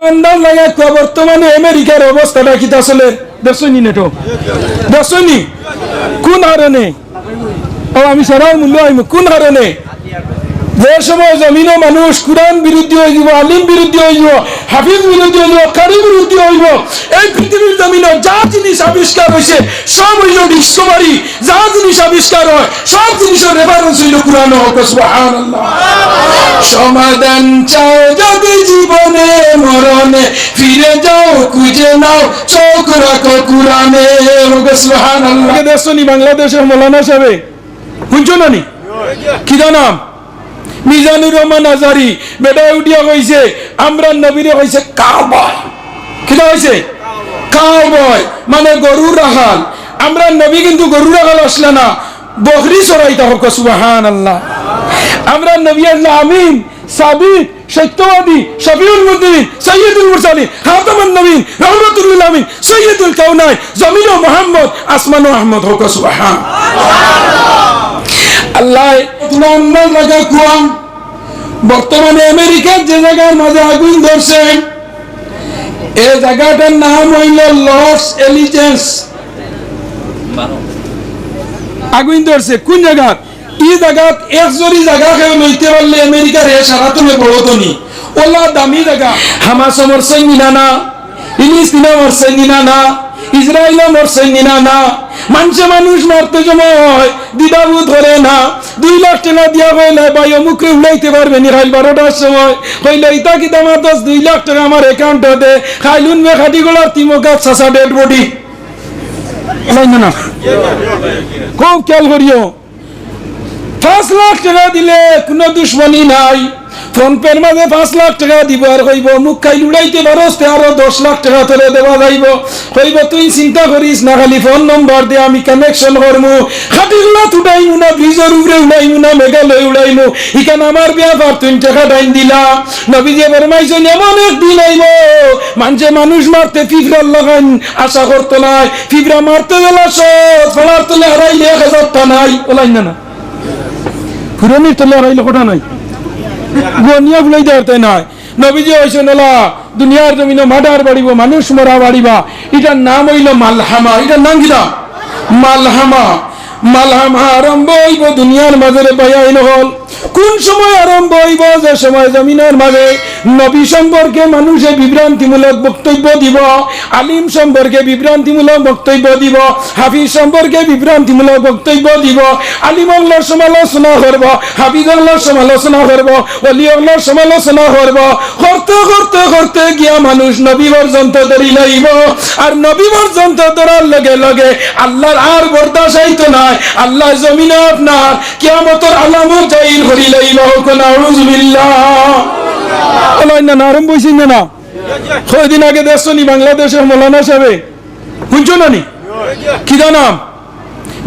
আন্দাজ লাগে বর্তমানে আমেরিকার অবস্থাটা কি আসলে দেখছনি নেটো দেখছনি কোন হারণে আমি সারার মূল্য আইম কোন হারণে যে সময় জমিনও মানুষ কুরআন বিরোধী হয়ে যাব, আলিম বিরোধী হয়ে যাব, হাফিজ বিরোধী হয়ে যাব, কারি বিরোধী হয়ে যাব। এই পৃথিবীর জমিনে যা জিনিস আবিষ্কার হয়েছে সব হইল ডিসকভারি। যা জিনিস আবিষ্কার হয় সব জিনিসের রেফারেন্স হইল কুরআন। সুবহানাল্লাহ। সমাধান চাও যদি জীবনে মরণে, ফিরে যাও খুঁজে নাও চোখ রাখো কুরআনে। সুবহানাল্লাহ। দেখছনি বাংলাদেশের মৌলানা সাহেব শুনছো না নি কি নাম মিজানুর রহমান আজারি বেটা উঠিয়া কইছে আমরা নবীরে কইছে কাউবয়। কি কইছে? কাউবয় মানে গরুর রাখাল। আমরা নবী কিন্তু গরুর রাখাল আসলে না, বকরি চড়াইতে হোক। সুবহানাল্লাহ। আমরা নবী আল্লাহ আমিন, সাবিক, সত্যবাদী, শফিউল মুজরিমিন, সাইয়্যিদুল মুরসালিন, খাতামুন নবীন, রাহমাতুল লিল আলামিন, সাইয়্যিদুল কাউনাইন, জমিন ও মুহাম্মদ, আসমান ও আহমদ হোক। সুবহানাল্লাহ। আল্লাহ লাগা কুয়াম বর্তমানে আমেরিকার যে জায়গার মাঝে আগুন ধরছে এই জায়গাটার নাম হইল লস এলিজেন্স। আগুন ধরছে কোন জায়গা? এই জায়গা একজরি জায়গা কেউ লইতে পারলে আমেরিকার এ সারা তুমি বড়তনি ওলা দামি জায়গা। হামাস মরছে নিনা, ফিলিস্তিনে মরছে নিনা, ইসরায়েল মরছে নিনা। মানুষ মারতে সময় দ্বিধাবোধ ধরে না। 2 লাখ টাকা দিয়া হইলে ভাই অমুকে উড়াইতে পারবে নি। খাইল 12টার সময় হইলে ইতা কি দাম 2 লাখ টাকা আমার অ্যাকাউন্টে দে। খাইলুন মে খাটি গোলার তিমকা চাষা ডেড বডি না খুব খেয়াল করিও। 5 লাখ টাকা দিলে কোনো দুশ্মনী নাই। ফোন পের মাঝে 5 লাখ টাকা দিব আর কইব মুখ খাইল উড়াইতে পারস আরো 10 লাখ টাকা তোরে দেওয়া যাইব। কইব তুই চিন্তা করিস না, খালি ফোন নম্বর দে আমি কানেকশন করমু। খাটিগুলা উঠাইমু না, ব্রিজের উপরে উড়াইমু না, মেঘালয় উড়াইমু। ইখান আমার ব্যাপার তুই টাকা টাইম দিলা। নবীজি ফরমাইছেন এমন একদিন আইব মানুষ মারতে ফিফরার লাগান আশা করতো নাই। ফিফরা মারতে গেলা সৎ ফলার তলে হারাইলে 1000টা নাই। ওলাই না ফুরনির তলে হারাইলে কোটা নাই গনিয়া ফুলাই দেওয়ার নাই। নবীজি হইছেন ওলা দুনিয়ার জমিনে মার্ডার বাড়িব, মানুষ মরা বাড়িবা। এটার নাম হইল মালহামা। এটার নাম কি? মালহামা। মালহামা আরম্ভ হইব দুনিয়ার মাঝে বায়াইন হল। কোন সময় আরম্ভ হইব? যে সময় জমিনের মাঝে নবী সম্পর্কে মানুষে বিভ্রান্তিমূলক বক্তব্য দিব, আলিম সম্পর্কে বিভ্রান্তিমূলক বক্তব্য দিব, হাফিজ সম্পর্কে বিভ্রান্তিমূলক বক্তব্য দিব, আলিমগুলোর সমালোচনা করব, হাফিজগুলোর সমালোচনা করব, ওলিগুলোর সমালোচনা করব। করতে করতে করতে গিয়া মানুষ নবী পর্যন্ত ধরি লইব। আর নবী পর্যন্ত ধরার লগে লগে আল্লাহর আর বরদাস্ত হইতো না। আল্লাহ জমিনে আপনার কিয়ামতের আলামত জাহির করি লইব। নাউযুবিল্লাহ। আরম্ভ হয়েছি না কয়দিন আগে দেখছনি বাংলাদেশের মৌলানা সাহেব শুনছো না নি কি নাম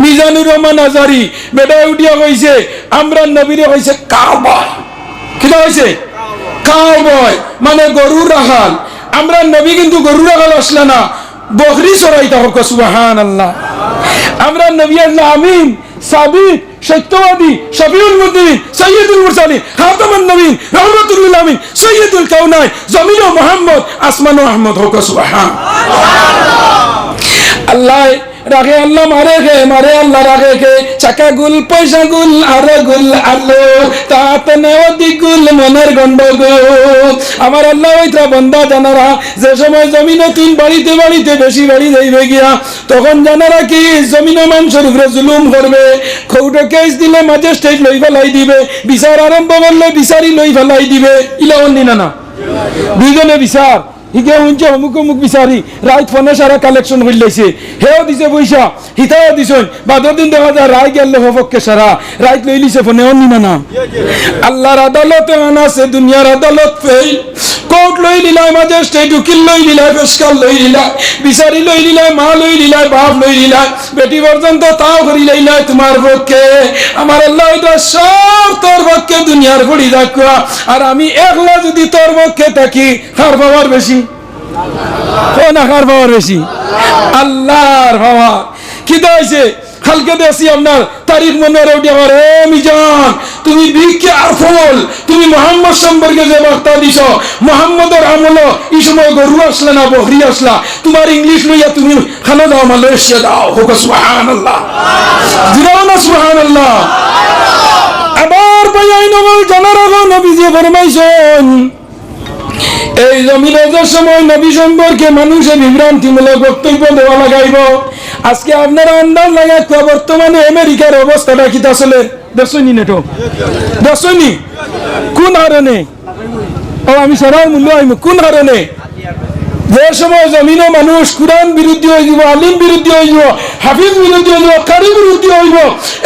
মিজানুর রহমান আজারি বেটা উঠিয়া কইছে আমরা নবীরে কইছে কাউবয়। কি কইছে? কাউবয় মানে গরুর রাখাল। আমরা নবী কিন্তু গরুর রাখাল আসলে না, বকরি চড়াইতে হোক। সুবহানাল্লাহ। আমরা নবী আল্লাহ আমিন, সাবিক, সত্যবাদী, শফিউল মুজরিমিন, সাইয়্যিদুল মুরসালিন, খাতামুন নবীন, রাহমাতুল লিল আলামিন, সাইয়্যিদুল কাউনাইন, জমিন ও মুহাম্মদ, আসমান ও আহমদ হোক। সুবহানাল্লাহ। আল্লাহ রাখে আল্লাহ মারে গে, মারে আল্লাহ রাখে গে। চাকা গুল পয়সা গুল আরে গুল আলো তাত নেওয়াদি গুল মনের গন্ডগোল। আমার আল্লাহ ওইটা বন্দা জানারা যে সময় জমিনে তুই বাড়িতে বাড়িতে বেশি বাড়ি যাইবে গিয়া তখন জানারা কি জমিনে মানুষের উপরে জুলুম করবে। খৌটো কেস দিলে ম্যাজিস্ট্রেট লই ফেলাই দিবে, বিচার আরম্ভ করলে বিচারি লই ফেলাই দিবে। ইলাও না দুইজনে বিচার হিগে শুনছে অমুক অমুক বিচারি রাইত ফোনে সারা কালেকশন করে লাইছে। হেও দিছে পয়সা, হিতাও দিছেন। বাদর দিন দেখা যায় রায় গেলে হপক্ষে সারা রাইত লই লিছে ফোনে অন্য না। আল্লাহর আদালতে আনাছে দুনিয়ার আদালত ফেল। কোর্ট লই লিলাই, ম্যাজিস্ট্রেট উকিল লই লিলাই, পেশকার লই লিলাই, বিচারি লই লিলাই, মা লই লিলাই, বাপ লই লিলাই, বেটি পর্যন্ত তাও করি লাইলাই তোমার পক্ষে। আমার আল্লাহ এটা সব তোর পক্ষে দুনিয়ার পড়ি রাখা। আর আমি একলা যদি তোর পক্ষে থাকি কার পাওয়ার বেশি? কার পাওয়ার বেশি? আল্লাহর পাওয়ার। কি হয়েছে? কালকে দেখছি আপনার তারিখ মনে রেডি করে মিজান তুমি বি কেয়ারফুল তুমি মোহাম্মদ সম্পর্কে যে বার্তা দিছ মোহাম্মদের আমল এই সময় গরু আসলা না বকরি আসলা তোমার ইংলিশ লইয়া তুমি খানা দাও মালয়েশিয়া দাও হোক সুবহানাল্লাহ জিরাও না সুবহানাল্লাহ আবার ভাই নবল জানার আগে নবীজি ফরমাইছেন এই জমিনের সময় নবী সম্পর্কে মানুষের বিভ্রান্তিমূলক বক্তব্য দেওয়া লাগাইব আজকে আপনারা আন্দাজ লাগাই বর্তমানে আমেরিকার অবস্থাটা কি আসলে দেখছনি নেটো দেখছনি কোন হারণে ও আমি সারার মূল্য আইব কোন হারণে যে সময় জমিনও মানুষ কুরআন বিরোধী হয়ে যাব আলিম বিরোধী হয়ে যাব হাফিজ বিরোধী হয়ে যাব কারি বিরোধী হইব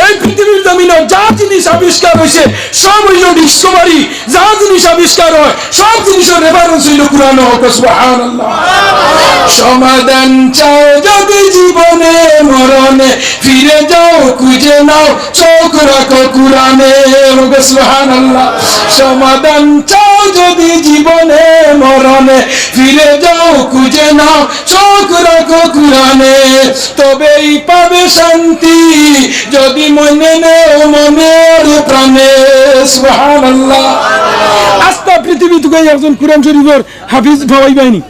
এই পৃথিবীর জমিনে যা জিনিস আবিষ্কার হয়েছে সব হইল ডিসকভারি যা জিনিস আবিষ্কার হয় সব জিনিসের রেফারেন্স হইল কুরআন ও সুবহানাল্লাহ সমাধান চাও যদি জীবনে মরণে ফিরে যাও খুঁজে নাও চোখ রাখো কুরআনে ও সুবহানাল্লাহ সমাধান চাও যদি জীবনে মরণে ফিরে যাও খুঁজে নাও চোখ রাখো কুরআনে তবেই পাবে শান্তি যদি মনে নেও মনের প্রাণে সুবহানাল্লাহ আস্তা পৃথিবী থেকে একজন কুরআন শরীফের হাফিজ পাইবাইনি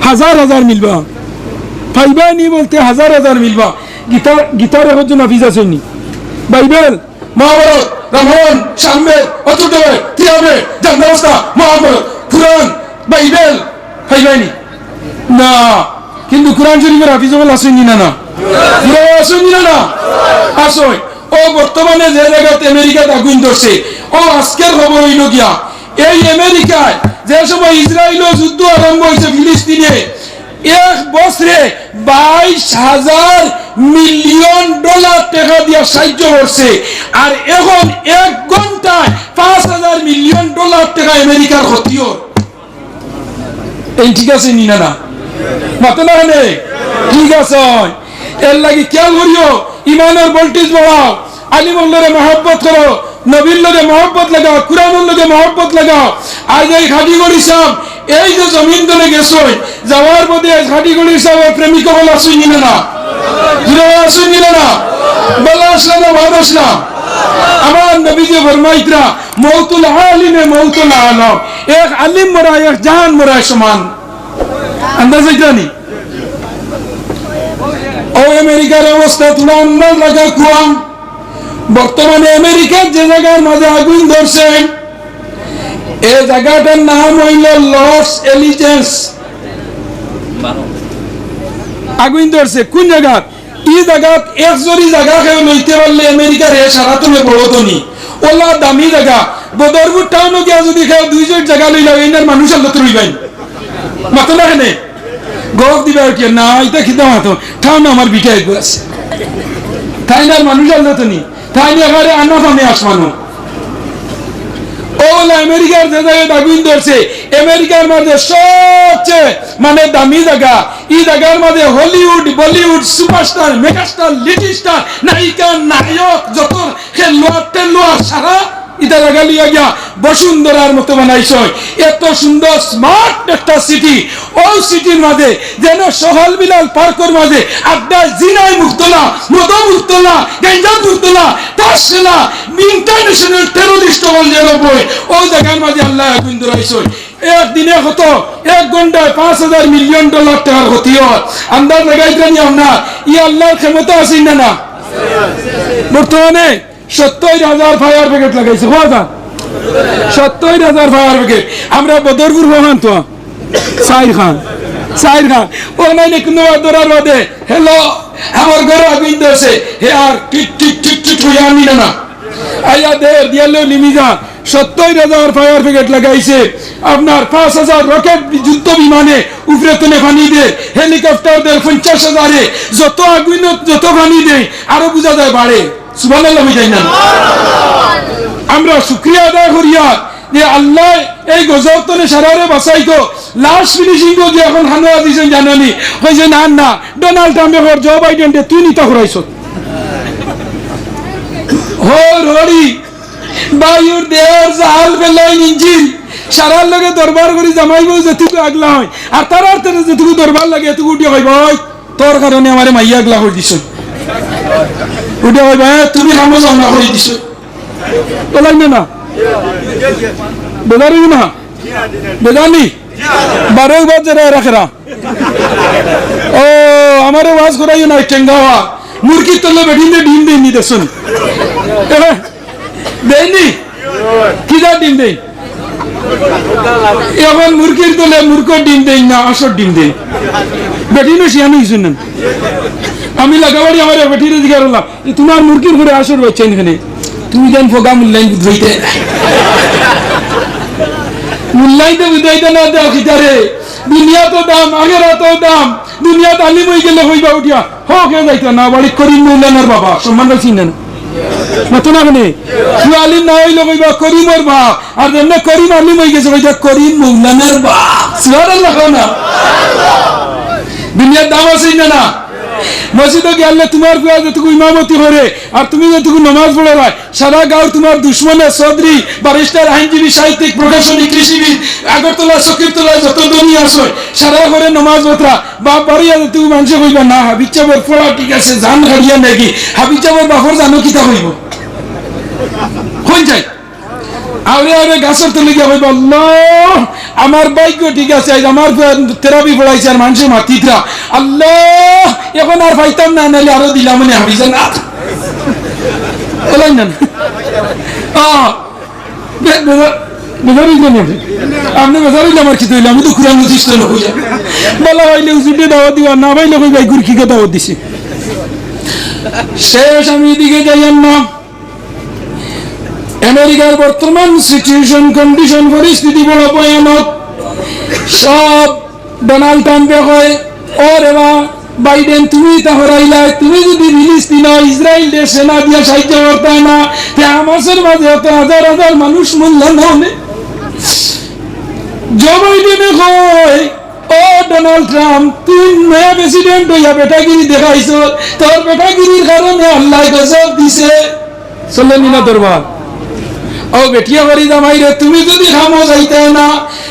হাজার হাজার মিলবা পাইবাইনি বলতে হাজার হাজার মিলবা গীতার একজন হাফিজ আছেনি বাইবেল মহাভারত রামায়ণ সামবেদ অথর্ববেদ ত্রিয়াবেদ জানাবস্তা মহাভারত কুরআন বাইবেল পাইবাইনি না কিন্তু কুরআন শরীফের হাফিজ বল আসেনি না না আসেনি না না আসয় ও বর্তমানে যে জায়গাতে আমেরিকাতে আগুন ধরছে ও আজকের খবর হইল গিয়া এই আমেরিকায় যে সময় ইসরায়েল যুদ্ধ আরম্ভ হয়েছে ফিলিস্তিনে এক বছরে 22,000 মিলিয়ন ডলার টাকা দিয়ে সাহায্য করছে আর এখন এক ঘন্টায় 5,000 মিলিয়ন ডলার টাকা আমেরিকার ক্ষতিও এই ঠিক আছে নি না মাতে না ঠিক আছে এর লাগি খেয়াল করিও ইমানের ভোল্টেজ বাড়াও আলিমুল্লাহরে মহব্বত করো নবীর লগে মহব্বত লাগাও কুরআনের লগে মহব্বত লাগাও আজ এই খাটিগড়ি সাহেব এই যে জমিন দলে গেছো যাওয়ার পথে খাটিগড়ি সাহেব প্রেমিক বলে আসুনি না আসুনি না বলা আসলাম না ভাব আসলাম আমার নবী যে ফরমাইতরা মৌতুল আলিমে মৌতুল আলম এক আলিম মরা এক জাহান মরা সমান আন্দাজ জানি ও আমেরিকার অবস্থা তুলা আন্দাজ লাগা কুয়াম বর্তমানে আমেরিকার যে জায়গার মাঝে আগুন ধরছে এই জায়গাটার নাম হইল লস এলিজেন্স আগুন ধরছে কোন জায়গা এই জায়গা এক জরি জায়গা খেয়ে লইতে পারলে আমেরিকার এ সারা তুমি বড় তনি ওলা দামি জায়গা বদরপুর টাউনও গিয়া যদি খেয়ে 2 জোর জায়গা লইলা এনার মানুষ আল্লাহ রইবেন মাতো না হেনে গপ দিবে আর কি না এটা খিদা মাতো টাউন আমার বিটাই আছে তাই না মানুষ আল্লাহ তনি তাই না ঘরে আনা ফামে আসমানো ওলা আমেরিকার যে জায়গায় আগুন ধরছে আমেরিকার মধ্যে সবচেয়ে মানে দামি জায়গা এই জায়গার মধ্যে Hollywood Bollywood superstar megastar little star নায়িকা নায়ক যত খেলোয়াড় টেলোয়াড় সারা এটা জায়গা লিয়া গিয়া বসুন্ধরার মতো বানাইছে এত সুন্দর স্মার্ট একটা সিটি ওই সিটির মাঝে যেন সহল বিলাল পার্কের মাঝে আড্ডা জিনাই মুক্তলা মদ মুক্তলা গেঞ্জা মুক্তলা তাসলা ইন্টারন্যাশনাল টেররিস্ট বল যেন বই ওই জায়গার মাঝে আল্লাহ আগুন ধরাইছে একদিনে কত এক ঘন্টায় 5,000 মিলিয়ন ডলার টাকার ক্ষতি হয় আন্দাজ লাগাইতে নি আপনার ই আল্লাহর ক্ষমতা আছে না বর্তমানে 70,000 ফায়ার ব্রিগেড লাগাইছে 70,000 ফায়ার ব্রিগেড আমরা বদরপুর রহমান তো সাইর খান ও নাই কোনো দরার বাদে হ্যালো আমার ঘরে আগুন ধরছে হে আর টিক টিক টিক টিক হয়ে আনি না আয়া দে দিয়ালো লিমিজা 70,000 ফায়ার ব্রিগেড লাগাইছে আপনার 5,000 রকেট যুদ্ধ বিমানে উপরে তুলে পানি দে হেলিকপ্টার দে 50,000 যত আগুন যত পানি দে আরো বুঝা যায় বাড়ে সুবহানাল্লাহ বুঝাই না আমরা শুকরিয়া আদায় করিয়া যে আল্লাহ এই গজবতনে সারারে বাঁচাইতো লাস্ট ফিনিশিং যে এখন হানোয়া দিয়েছেন জানানি কইছে না না ডোনাল্ড ট্রাম্পের জো বাইডেন তুই নিতা করাইছ হরি বায়ুর দেহের জাহাল ফেলাইন ইঞ্জিন সারার লগে দরবার করি জামাইব যেটুকু আগলা হয় আর তার যেটুকু দরবার লাগে এটুকু উঠিয়ে কইব তোর কারণে আমার মাইয়া আগলা করে দিছ ওটা ওই ভাই তুমি খামো যাও না করে দিছো বলাই না বেদারি না বেদানি 12 বাজে রাখেরা ও আমারে ওয়াজ করাইও না টেঙ্গাওয়া মুরগির তলে বেঠিনে ডিম দেয়নি দেখুন দেয়নি কি যা ডিম দেয় এখন মুরগির তলে মূর্খ ডিম দেয় না আসর ডিম দেয় বেঠিনে শিয়ানো কিছু না আমি লাগাবাড়ি আমার বেঠিনে দিকে বললাম তোমার মুরগির ঘরে আসর বাচ্চা এখানে তুমি যেন ফোকা মূল্যায়ন বুঝাইতে মূল্যায়িতে বুঝাইতে না দেও খিতারে দুনিয়া তো দাম আগের তো দাম দুনিয়া তালিম হয়ে গেলে হইবা উঠিয়া হোক হে যাইতো না বাড়ি করিম মৌলানার বাবা সম্মান রাখছি না মতো না মানে আলিম না হইলে কইবা করিমর বাপ আর যেমন করিম আলিম হয়ে গেছে কইটা করিম মৌলানার বাপ সুবহানাল্লাহ না দুনিয়ার দাম আছে না মসজিদে গেলে তোমার যতটুকু ইমামতি করে আর তুমি যতটুকু নামাজ পড়ে রায় সারা গাঁও তোমার দুশ্মনের চৌধুরী ব্যারিস্টার আইনজীবী সাহিত্যিক প্রকাশনী কৃষিবিদ আগরতলা সকিরতলা যত দনি আসে সারা ঘরে নামাজ পড়া বাপ বাড়িয়া তুমি মানুষে কইবা না হাবিচাবর পড়া ঠিক আছে জান হারিয়া নাকি হাবিচাবর বাপর জানো কিতা হইব হয়ে যায় আরে আরে গাছের তলে গিয়ে কইবা আল্লাহ আমার ভাগ্য ঠিক আছে আমার থেরাপি পড়াইছে আর মানুষের মাতিরা আল্লাহ এখন আর পাইতাম না নাহলে আরো দিলাম মানে হাবিজা না বলাই না আপনি বেজারিলে আমার কি তৈলে আমি তো খুঁড়ান চেষ্টা হয়ে যাবে বলা হইলে উজুটে দাওয়াত দিবা না পাইলে কই ভাই গুরকিকে দাওয়াত দিছি শেষ আমি এদিকে যাইয়াম না আমেরিকার বর্তমান সিচুয়েশন কন্ডিশন পরিস্থিতি বড় ভয়ানক সব ডোনাল্ড ট্রাম্পে হয় ও রে বা বাইডেন তুমি তা হরাইলা তুমি যদি ফিলিস্তিন ইসরায়েল দেশ সেনা দিয়ে সাহায্য করতে না হামাসের মাঝে এত হাজার হাজার মানুষ মূল্যায়ন হবে জো বাইডেনে কয় ও ডোনাল্ড ট্রাম্প তুই নয়া প্রেসিডেন্ট হইয়া বেটাগিরি দেখাইছ তোর বেটাগিরির কারণে আল্লাহ গজব দিছে চলেনি না দরবার ও বেটিয়া করি দামাই রে তুমি যদি খামো যাইতে না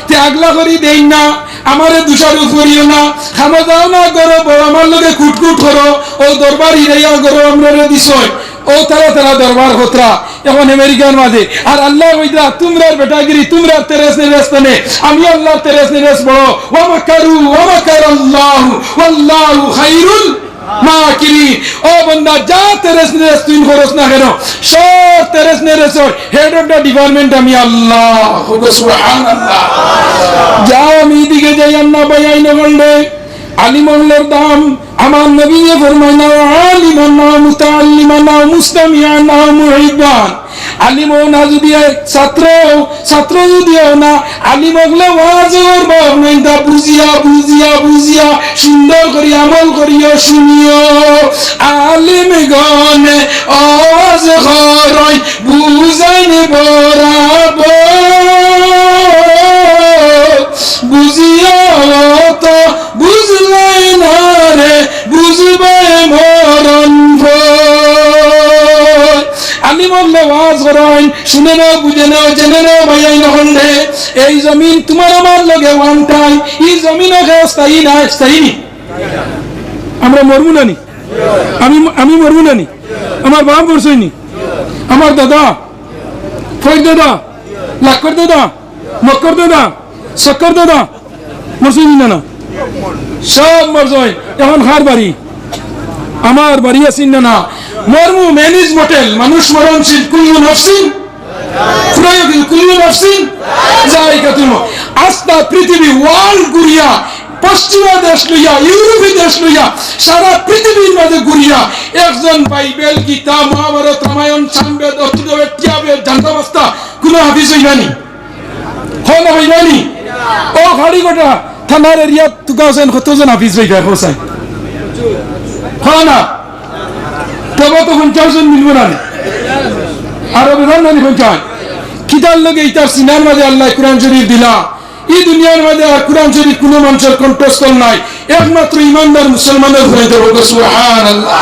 তে আগলা করি দেই না আমারে দোষারোপ করিও না খামো যাও না করো আমার লগে কুটকুট করো ও দরবার ইরাইয়া করো আমরা দিছয় ও তারা তারা দরবার হতরা এখন আমেরিকার মাঝে আর আল্লাহ কইরা তোমরার বেটাগিরি তোমরা তেরেস নিরেস্তানে আমি আল্লাহ তেরেস নিরেস বড় ওয়া মাকারাল্লাহু ওয়াল্লাহু খায়রুল মাকিরিন ও বান্দা যা তেরেস নিরেস তুই করস না কেন সব তেরেস নিরেস হেড অফ দ্য ডিপার্টমেন্ট আমি আল্লাহ সুবহানাল্লাহ যাও আমি দিকে যাই না বাইয়াই নগন্ডে আলিমুল্লাহর দাম আমার নবী ফরমায়না আলিমানা মুতাআল্লিমানা মুস্তামিয়ানা মুহিব্বান আলিম না যদি ছাত্র যদিও না আলিম হলে ওয়াজের বাবনটা বুঝিয়া বুঝিয়া বুঝিয়া সুন্দর করে আমল করিও শুনিও আলিম গনে ওয়াজ করই বুঝাইনে বরাবর বুঝিয়া তো বুঝলাই না রে বুঝবে মরণ আলিম হলে ওয়াজ করেন শুনে নাও বুঝে নাও জেনে নাও ভাইয়াই নহলে এই জমিন তোমার আমার লগে ওয়ান টাইম এই জমিন স্থায়ী না স্থায়ী নি আমরা মরবো না নি আমি মরবো না নি আমার বাপ মরছই নি আমার দাদা ফৈদ দাদা লাক্কর দাদা মক্কর দাদা শক্কর দাদা মরছই নি না সব মরছই এখন হার বাড়ি আমার বাড়ি আছেন না মরমু ম্যানেজ মোটেল মানুষ মরণশীল কুল্লু নফসিন কুল্লু নফসিন যায়কাতুল মউত আস্তা পৃথিবী ওয়ার্ল্ড ঘুরিয়া পশ্চিমা দেশ লইয়া ইউরোপী দেশ লইয়া সারা পৃথিবীর মাঝে ঘুরিয়া একজন বাইবেল গীতা মহাভারত রামায়ণ সামবেদ অর্থবেদ ত্যাবেদ জান্তাবস্তা কোন হাফিজ হইবানি হন হইবানি ও খাড়ি গোটা থানার এরিয়া তুকাছেন কতজন হাফিজ হইবা হোসাই হয় না তবে তো 50 মিলব না আর বিধান নানি 50 কিতার লগে ইতার সিনার মাঝে আল্লাহ কুরআন শরীফ দিলা এই দুনিয়ার মাঝে আর কুরআন শরীফ কোনো মানুষের কণ্ঠস্থল নাই একমাত্র ইমানদার মুসলমানের হয়ে দেব সুবহানাল্লাহ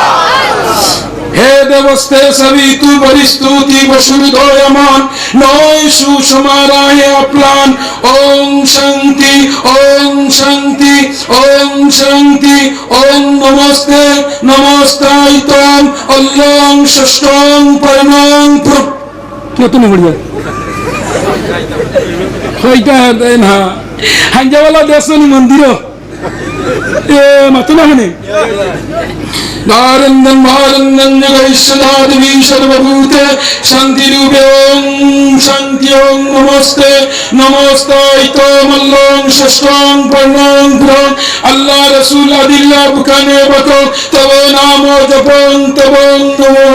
হে দেবস্তে সবই তু বরিস্তুতি বসুদয়মান নয় সুসমারাহে অপ্লান ওং শান্তি ওং শান্তি ওং শান্তি ওং নমস্তে নমস্তাইতম অল্লং ষষ্ঠং পরমং তুমি বলিয়া হইতা না হাঞ্জাওয়ালা দেশনি মন্দির এ মাতো না মানে নারন্দন মহারন্দন জগৈশ্বরাদেবী সর্বভূতে শান্তিরূপে ওং শান্তি ওং নমস্তে নমস্তাইতম অল্লং ষষ্ঠং পরমং পুরং আল্লাহ রসুল আদিল্লাহ বুকানে বতো তব নাম জপং তব নমো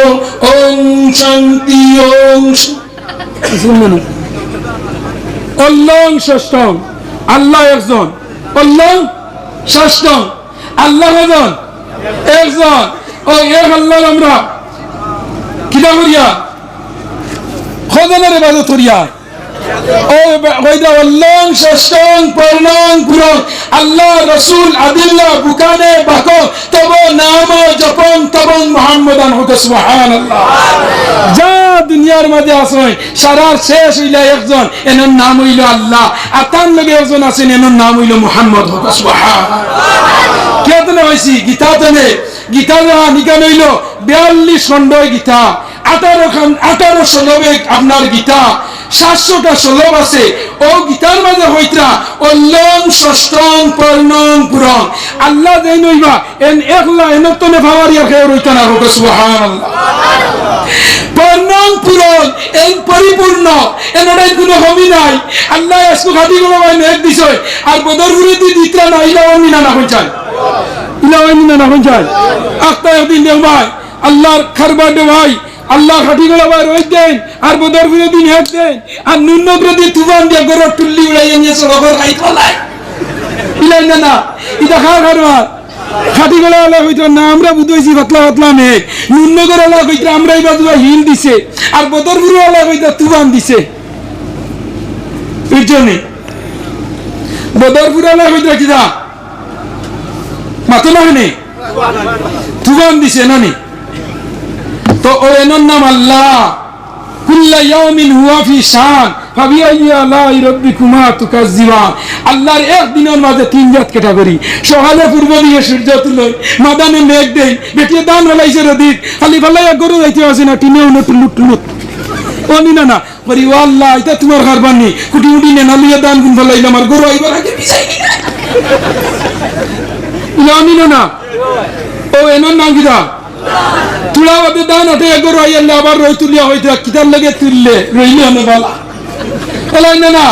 ওং শান্তি ওং অল্লং ষষ্ঠং আল্লাহ একজন অল্লং ষষ্ঠং আল্লাহ একজন একজন ও এক আল্লাহ আমরা কিনা করিয়া খোদনের ইবাদত করিয়া ও ওইদা অল্লং ষষ্ঠং পরমং পুরং আল্লাহ রাসূল আদিল্লাহ বুকানে বাকো তব নাম জপং তব মুহাম্মাদান হুক সুবহানাল্লাহ যা দুনিয়ার মধ্যে আসয় সারার শেষ হইলা একজন এনার নাম হইল আল্লাহ আর তার লগে একজন আছেন এনার নাম হইল মুহাম্মদ হুক সুবহানাল্লাহ কেতনে হইছি গীতা তনে গীতা নিকান হইল 42 খণ্ডই গীতা 18 শ্লোকে আপনার গীতা 700টা শ্লোক আছে ও গীতার মাঝে হইতরা অল্লং ষষ্ঠং পরমং পুরং আল্লাহ দেই নইবা এন একলা এনতনে ভাবারিয়া খেয়ে রইতা না হোক সুবহানাল্লাহ পরমং পুরং এই পরিপূর্ণ এনডাই কোনো কমি নাই আল্লাহ এসু খাটি গুলো ভাই নেক দিছয় আর বদরপুরে দি দিতরা না ইলা মিনা না হইছায় ইলা মিনা না হইছায় আস্তা একদিন দেও ভাই আল্লাহর খারবাডে ভাই আল্লাহ খাটি গুলো ভাই রই দেন আর বদরপুরে দিন হেক দেন আর নুন্নগ্রদি তুফান দিয়ে গরো টুল্লি উড়াইয়া নিয়ে সরগর খাই ফলাই ইলা না ইটা খা খারবা খাটি গুলো আল্লাহ হইতো না আমরা বুঝাইছি পাতলা পাতলা মেঘ নুন্নগর আল্লাহ হইতো আমরা এই বাজুয়া হিল দিছে আর বদরপুরে আল্লাহ হইতো তুফান দিছে এর জন্য বদরপুরে আল্লাহ হইতো কিদা মাতো না হয়নি তুফান দিছে নানি তো ও এনর নাম আল্লাহ কুল্লা ইয়াউমিন হুয়া ফি শান ফাবিআইয়ি আলাই রাব্বিকুমা তুকাজ্জিবান আল্লাহর এক দিনের মাঝে তিন জাত ক্যাটাগরি সকালে পূর্ব দিকে সূর্য তুলয় মাদানে মেঘ দেই বেটিয়ে দান হলাইছে রদিত খালি ফালাইয়া গরু যাইতে আছে না টিনে উনো টুলুট টুলুট ওনি না না বলি ও আল্লাহ এটা তোমার কারবানি কুটি উটি নে নালিয়া দান গুন ফলাইলাম আর গরু আইবার আগে বিছাই না ওনি না ও এনর নাম কিরা তুলা বাদে দান ওঠে গরু আইয়ালে আবার রই তুলিয়া হইতে কিতার লাগে তুললে রইলে হনে বালা এলাই না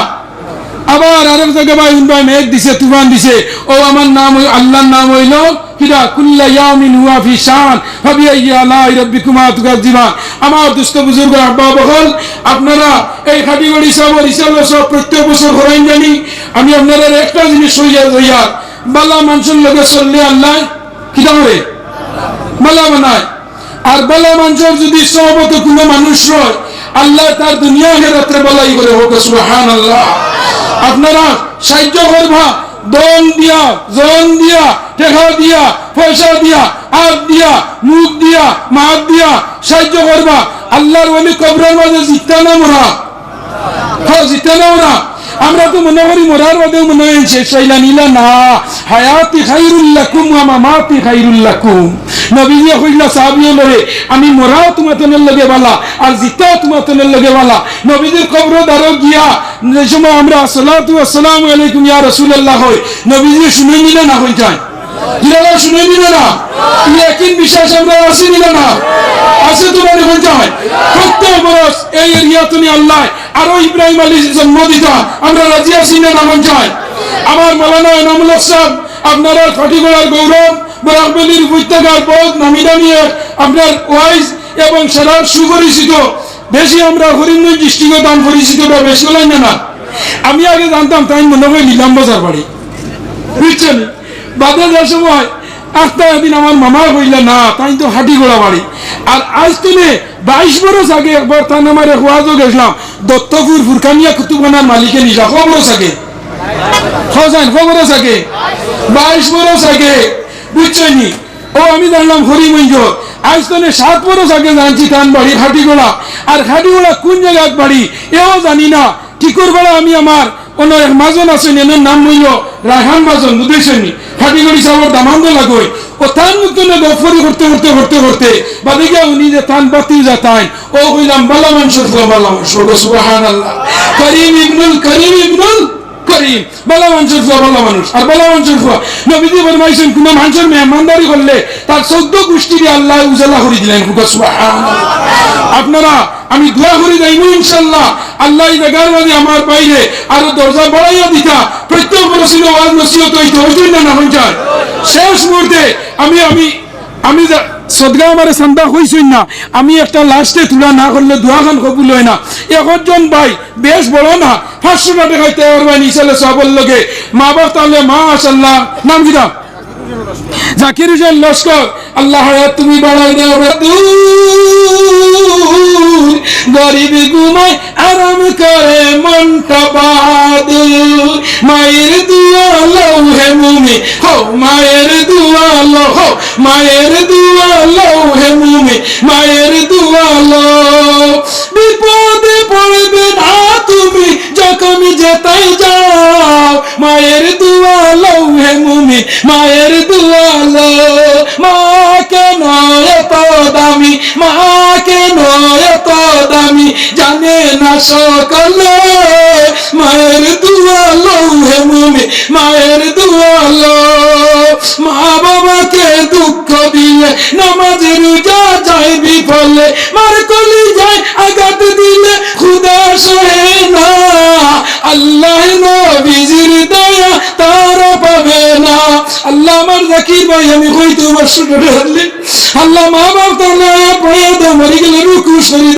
আবার আরেক জায়গায় ভাই উনবাই মেঘ দিছে তুফান দিছে ও আমার নাম আল্লাহর নাম হইল কিরা কুল্লা ইয়াউমিন হুয়া ফি শান ফাবিআইয়ি আলাই রাব্বিকুমা তুকাজ্জিবান আমার দুস্থ বুজুর্গ আব্বা বকল আপনারা এই খাটিগড়ি সব রিসাল সব প্রত্যেক বছর করেন জানি আমি আপনাদের একটা জিনিস হইয়া বালা মানুষের লগে চললে আল্লাহ কিটা করে বালা বানায় আর বালা মানুষের যদি সহবত কোনো মানুষ হয় আল্লাহ তার দুনিয়া আখিরাতে বলাই করে হোক সুবহানাল্লাহ আপনারা সাহায্য করবা দন দিয়া জন দিয়া টাকা দিয়া পয়সা দিয়া হাত দিয়া মুখ দিয়া মাত দিয়া সাহায্য করবা আল্লাহর ওলি কবরের মাঝে জিতা না মোরা হ্যাঁ জিতা না ওরা আমরা তো মনে করি মরার বাদেও মনে হয় শেষ হইলা নিলা না হায়াতি খাইরুল লাকুম ওয়া মামাতি খাইরুল লাকুম নবীজি কইলা সাহাবীও লরে আমি মরাও তোমাদের লগে বালা আর জিতাও তোমাদের লগে বালা নবীজির কবর দারো গিয়া যে সময় আমরা সালাতু ওয়া সালামু আলাইকুম ইয়া রাসূলুল্লাহ কই নবীজি শুনে নিলে না হই যায় কিরা শুনে নিলে না ইয়াকিন বিশ্বাস আমরা আসি নিলে না আছে তোমার হই যায় প্রত্যেক বরস এই এরিয়াতুনি আল্লাহ আর ইব্রাহিম আলাইহিস জন্ম দিতা আমরা রাজি আছি না হই যায় আমার মাওলানা এনামুল হক সাহেব আপনারা খাটিগড়ার গৌরব বরাকবলির উপত্যকার বহুত নামি দামি আপনার ওয়াইজ এবং সারা সুপরিচিত বেশি আমরা হরিণগঞ্জ ডিস্ট্রিক্টে দাম পরিচিতটা বেশি হলেন না আমি আগে জানতাম তাই মনে হয় নিলাম বাজার বাড়ি বুঝছেন বাদে যাওয়ার সময় একটা একদিন আমার মামা কইলা না তাই তো হাটিগোড়া বাড়ি আর আজ তুমি 22 বছর আগে একবার তার নামারে ওয়াজও গেছিলাম দত্তপুর ফুরকানিয়া কুতুবখানার মালিকে নিজা খবর থাকে খবর থাকে 22 বছর আগে বুঝছেনি ও আমি জানলাম হরিমঞ্জ আজ তো 7 বছর আগে জানছি তান বাড়ি খাটিগোড়া, আর খাটিগোড়া কোন জায়গায় বাড়ি এও জানি না। টিকুর বেড়া আমি আমার অন্য এক মাজন আছেন, এনার নাম হইল রায়হান মাজন, বুঝেছেনি? খাটিগড়ি সাবর দামান্দ লাগই ও তান মতনে গফরি করতে করতে করতে করতে বাদে গিয়া উনি যে তান বাতি যাতাইন ও কইলাম বালা মানুষের বালা মানুষ, সুবহানাল্লাহ। করিম ইবনুল করিম বালা মানুষের বালা মানুষ, আর বালা মানুষের নবীজি ফরমাইছেন কোন মানুষের মেহমানদারি করলে তার 14 গোষ্ঠী দিয়ে আল্লাহ উজালা করে দিলেন, সুবহানাল্লাহ। আপনারা আমি দোয়া করি যাইব ইনশাআল্লাহ আল্লাহ এই জায়গার মাঝে আমার বাইরে আরো দরজা বাড়াইয়া দিতা, প্রত্যেক বছর ওয়াজ নসিহত হইতে হইতেন না পঞ্চায়েত শেষ মুহূর্তে আমি আমি আমি সদগা আমার সান্দা হইছই না, আমি একটা লাস্টে তুলা না করলে দোয়া খান কবুল হয় না। একজন ভাই বেশ বড় না 500 টাকা খাইতে পারবেন ইসালে সবল লগে মা বাপ তাহলে মাশাআল্লাহ। নাম কি দাম? জাকির হোসেন লস্কর, আল্লাহ হায়াত তুমি বাড়াই দাও। গরিব ঘুমায় আরাম করে মনটা বাহাদুর, মায়ের দুয়া লও হে মুমি হো, মায়ের দুয়া লও হো, মায়ের দুয়া লও হে মুমি, মায়ের দুয়া লও। বিপদে পড়বে না তুমি যখন যেতাই যাও, মায়ের দুয়া লও হে মুমি, মায়ের দুয়া লও। মা কেন এত দামি, মা কেন এত দামি জানে না সকলে, মায়ের দুয়া লও হে মুমি, মায়ের দুয়া লও। মা বাবাকে দুঃখ দিলে নামাজ রোজা যায় বিফলে, মার কলি যায় আঘাত দিলে খুদা সহে না, আল্লাহ নবীজির দয়া তারা পাবে না। আল্লাহ আমার জাকির ভাই আমি কই তোমার শুনে আল্লাহ মা বাপ তাহলে পড়ে মরি গেলে রুকু শরীর